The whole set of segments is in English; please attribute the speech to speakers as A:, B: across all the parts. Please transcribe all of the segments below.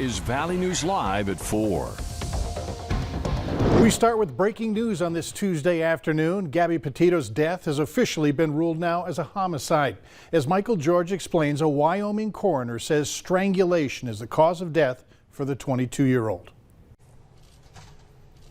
A: is Valley News Live at 4.
B: We start with breaking news on this Tuesday afternoon. Gabby Petito's death has officially been ruled now as a homicide. As Michael George explains, a Wyoming coroner says strangulation is the cause of death for the 22-year-old.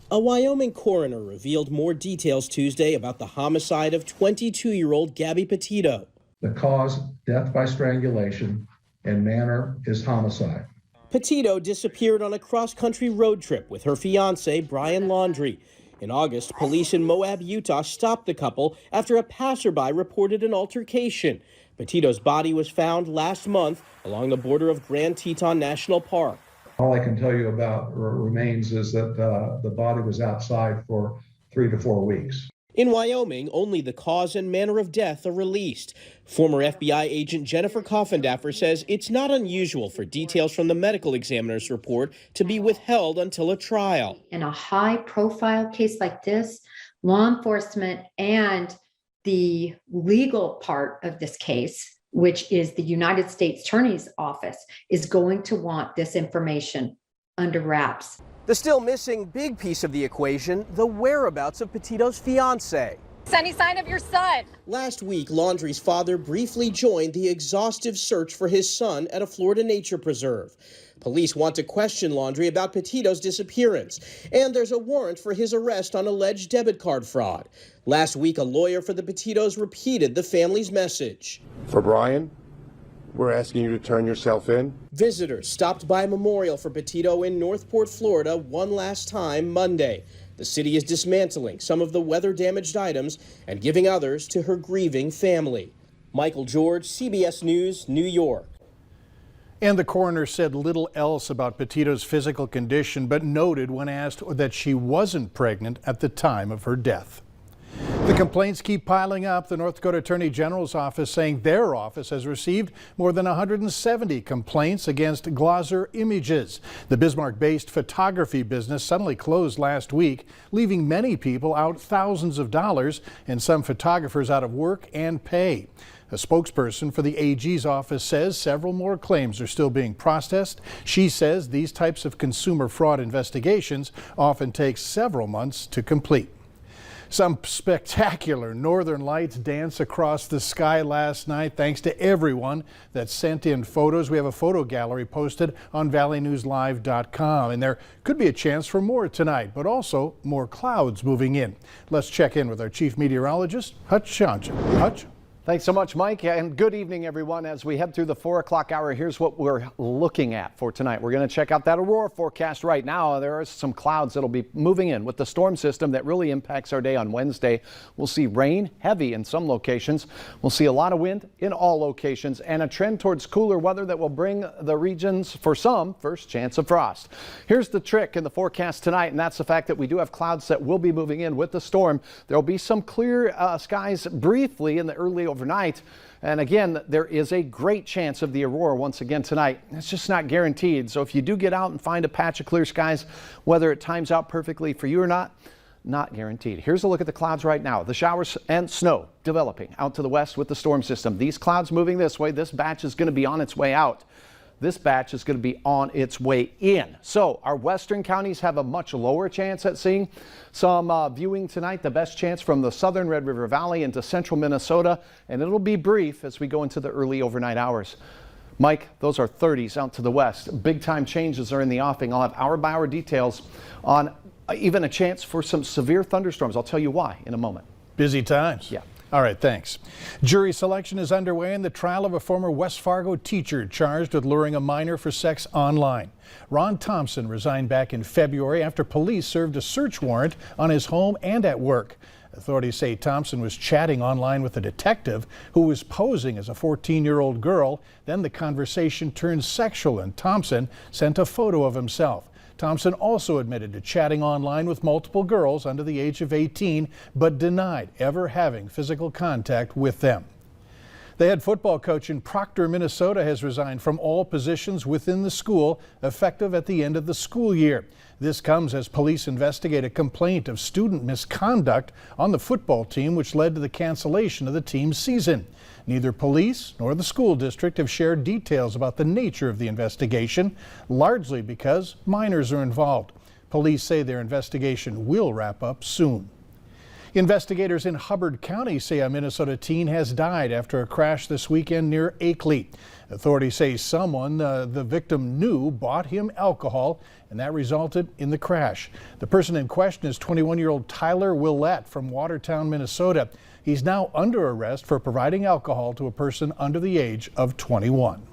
C: A Wyoming coroner revealed more details Tuesday about the homicide of 22-year-old Gabby Petito.
D: The cause, death by strangulation, and manner is homicide.
C: Petito disappeared on a cross-country road trip with her fiancé, Brian Laundrie. In August, police in Moab, Utah stopped the couple after a passerby reported an altercation. Petito's body was found last month along the border of Grand Teton National Park.
D: All I can tell you about remains is that the body was outside for 3 to 4 weeks.
C: In Wyoming, only the cause and manner of death are released. Former FBI agent Jennifer Coffendaffer says it's not unusual for details from the medical examiner's report to be withheld until a trial.
E: In a high-profile case like this, law enforcement and the legal part of this case, which is the United States Attorney's Office, is going to want this information under wraps.
C: The still missing big piece of the equation, the whereabouts of Petito's fiancé.
F: Any sign of your son?
C: Last week, Laundrie's father briefly joined the exhaustive search for his son at a Florida nature preserve. Police want to question Laundrie about Petito's disappearance, and there's a warrant for his arrest on alleged debit card fraud. Last week, a lawyer for the Petitos repeated the family's message.
G: For Brian, we're asking you to turn yourself in.
C: Visitors stopped by a memorial for Petito in Northport, Florida, one last time Monday. The city is dismantling some of the weather-damaged items and giving others to her grieving family. Michael George, CBS News, New York.
B: And the coroner said little else about Petito's physical condition, but noted when asked that she wasn't pregnant at the time of her death. The complaints keep piling up. The North Dakota Attorney General's office saying their office has received more than 170 complaints against Glosser Images. The Bismarck-based photography business suddenly closed last week, leaving many people out thousands of dollars and some photographers out of work and pay. A spokesperson for the AG's office says several more claims are still being processed. She says these types of consumer fraud investigations often take several months to complete. Some spectacular northern lights dance across the sky last night. Thanks to everyone that sent in photos. We have a photo gallery posted on valleynewslive.com, and there could be a chance for more tonight, but also more clouds moving in. Let's check in with our chief meteorologist, Hutch Johnson. Hutch?
H: Thanks so much, Mike, and good evening, everyone. As we head through the 4 o'clock hour, here's what we're looking at for tonight. We're going to check out that aurora forecast right now. There are some clouds that'll be moving in with the storm system that really impacts our day on Wednesday. We'll see rain, heavy in some locations. We'll see a lot of wind in all locations and a trend towards cooler weather that will bring the regions, for some, first chance of frost. Here's the trick in the forecast tonight, and that's the fact that we do have clouds that will be moving in with the storm. There'll be some clear skies briefly in the early overnight. And again, there is a great chance of the aurora once again tonight. It's just not guaranteed. So if you do get out and find a patch of clear skies, whether it times out perfectly for you or not guaranteed. Here's a look at the clouds right now. The showers and snow developing out to the west with the storm system. These clouds moving this way. This batch is going to be on its way out. This batch is going to be on its way in. So our western counties have a much lower chance at seeing some viewing tonight. The best chance from the southern Red River Valley into central Minnesota, and it'll be brief as we go into the early overnight hours. Mike, those are 30s out to the west. Big time changes are in the offing. I'll have hour-by-hour details on even a chance for some severe thunderstorms. I'll tell you why in a moment.
B: Busy times.
H: Yeah.
B: All right, thanks. Jury selection is underway in the trial of a former West Fargo teacher charged with luring a minor for sex online. Ron Thompson resigned back in February after police served a search warrant on his home and at work. Authorities say Thompson was chatting online with a detective who was posing as a 14-year-old girl. Then the conversation turned sexual, and Thompson sent a photo of himself. Thompson also admitted to chatting online with multiple girls under the age of 18, but denied ever having physical contact with them. The head football coach in Proctor, Minnesota has resigned from all positions within the school, effective at the end of the school year. This comes as police investigate a complaint of student misconduct on the football team, which led to the cancellation of the team's season. Neither police nor the school district have shared details about the nature of the investigation, largely because minors are involved. Police say their investigation will wrap up soon. Investigators in Hubbard County say a Minnesota teen has died after a crash this weekend near Akeley. Authorities say someone the victim knew bought him alcohol, and that resulted in the crash. The person in question is 21-year-old Tyler Willett from Watertown, Minnesota. He's now under arrest for providing alcohol to a person under the age of 21.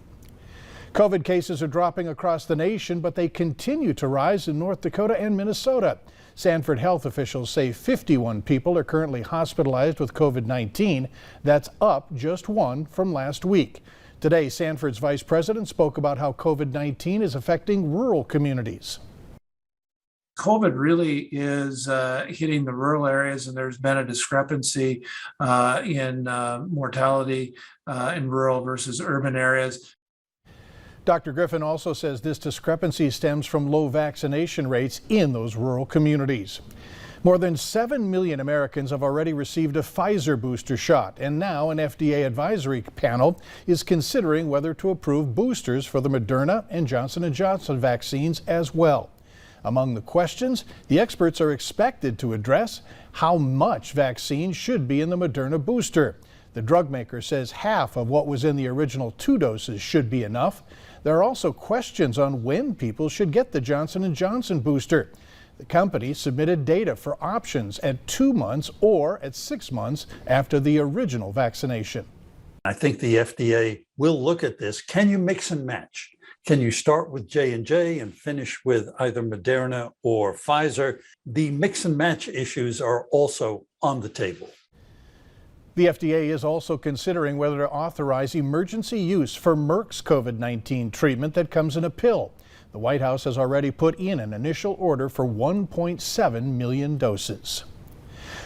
B: COVID cases are dropping across the nation, but they continue to rise in North Dakota and Minnesota. Sanford health officials say 51 people are currently hospitalized with COVID-19. That's up just one from last week. Today, Sanford's vice president spoke about how COVID-19 is affecting rural communities.
I: COVID really is hitting the rural areas, and there's been a discrepancy in mortality in rural versus urban areas.
B: Dr. Griffin also says this discrepancy stems from low vaccination rates in those rural communities. More than 7 million Americans have already received a Pfizer booster shot, and now an FDA advisory panel is considering whether to approve boosters for the Moderna and Johnson & Johnson vaccines as well. Among the questions, the experts are expected to address how much vaccine should be in the Moderna booster. The drug maker says half of what was in the original 2 doses should be enough. There are also questions on when people should get the Johnson & Johnson booster. The company submitted data for options at 2 months or at 6 months after the original vaccination.
J: I think the FDA will look at this. Can you mix and match? Can you start with J&J and finish with either Moderna or Pfizer? The mix and match issues are also on the table.
B: The FDA is also considering whether to authorize emergency use for Merck's COVID-19 treatment that comes in a pill. The White House has already put in an initial order for 1.7 million doses.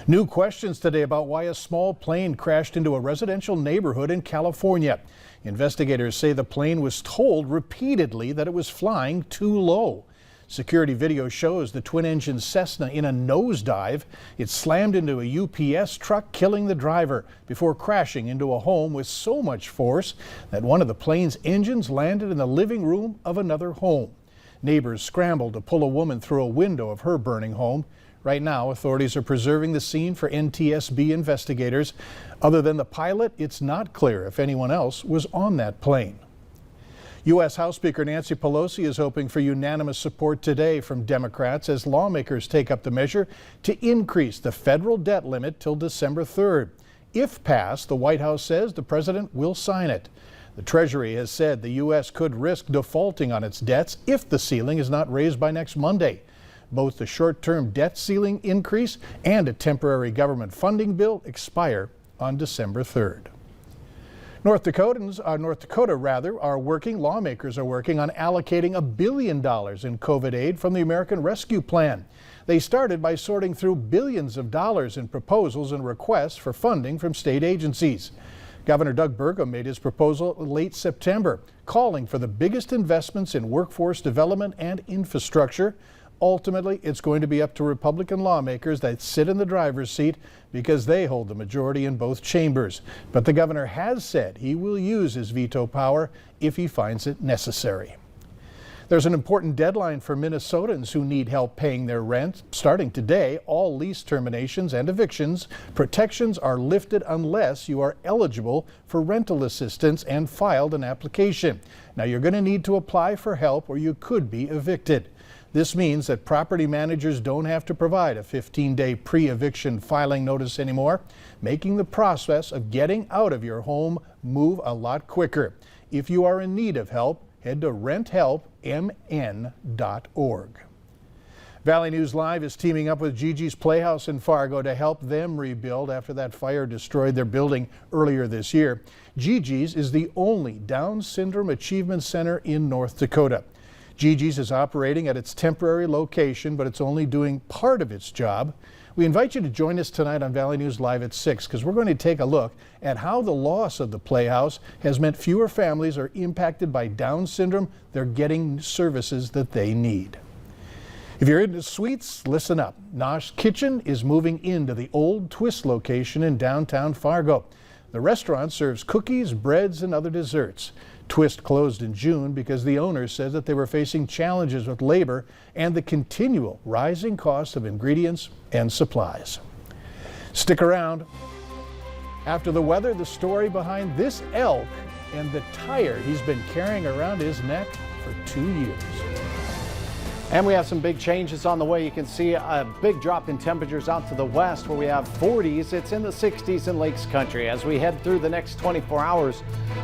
B: New questions today about why a small plane crashed into a residential neighborhood in California. Investigators say the plane was told repeatedly that it was flying too low. Security video shows the twin-engine Cessna in a nosedive. It slammed into a UPS truck, killing the driver before crashing into a home with so much force that one of the plane's engines landed in the living room of another home. Neighbors scrambled to pull a woman through a window of her burning home. Right now, authorities are preserving the scene for NTSB investigators. Other than the pilot, it's not clear if anyone else was on that plane. U.S. House Speaker Nancy Pelosi is hoping for unanimous support today from Democrats as lawmakers take up the measure to increase the federal debt limit till December 3rd. If passed, the White House says the president will sign it. The Treasury has said the U.S. could risk defaulting on its debts if the ceiling is not raised by next Monday. Both the short-term debt ceiling increase and a temporary government funding bill expire on December 3rd. Lawmakers are working on allocating $1 billion in COVID aid from the American Rescue Plan. They started by sorting through billions of dollars in proposals and requests for funding from state agencies. Governor Doug Burgum made his proposal late September, calling for the biggest investments in workforce development and infrastructure. Ultimately, it's going to be up to Republican lawmakers that sit in the driver's seat because they hold the majority in both chambers. But the governor has said he will use his veto power if he finds it necessary. There's an important deadline for Minnesotans who need help paying their rent. Starting today, all lease terminations and evictions protections are lifted unless you are eligible for rental assistance and filed an application. Now, you're going to need to apply for help or you could be evicted. This means that property managers don't have to provide a 15-day pre-eviction filing notice anymore, making the process of getting out of your home move a lot quicker. If you are in need of help, head to renthelpmn.org. Valley News Live is teaming up with Gigi's Playhouse in Fargo to help them rebuild after that fire destroyed their building earlier this year. Gigi's is the only Down Syndrome Achievement Center in North Dakota. Gigi's is operating at its temporary location, but it's only doing part of its job. We invite you to join us tonight on Valley News Live at 6 because we're going to take a look at how the loss of the Playhouse has meant fewer families are impacted by Down syndrome. They're getting services that they need. If you're into sweets, listen up. Nosh Kitchen is moving into the old Twist location in downtown Fargo. The restaurant serves cookies, breads, and other desserts. Twist closed in June because the owners said that they were facing challenges with labor and the continual rising cost of ingredients and supplies. Stick around. After the weather, the story behind this elk and the tire he's been carrying around his neck for 2 years.
H: And we have some big changes on the way. You can see a big drop in temperatures out to the west where we have 40s. It's in the 60s in Lakes Country. As we head through the next 24 hours,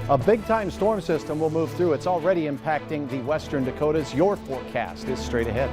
H: a big-time storm system will move through. It's already impacting the western Dakotas. Your forecast is straight ahead.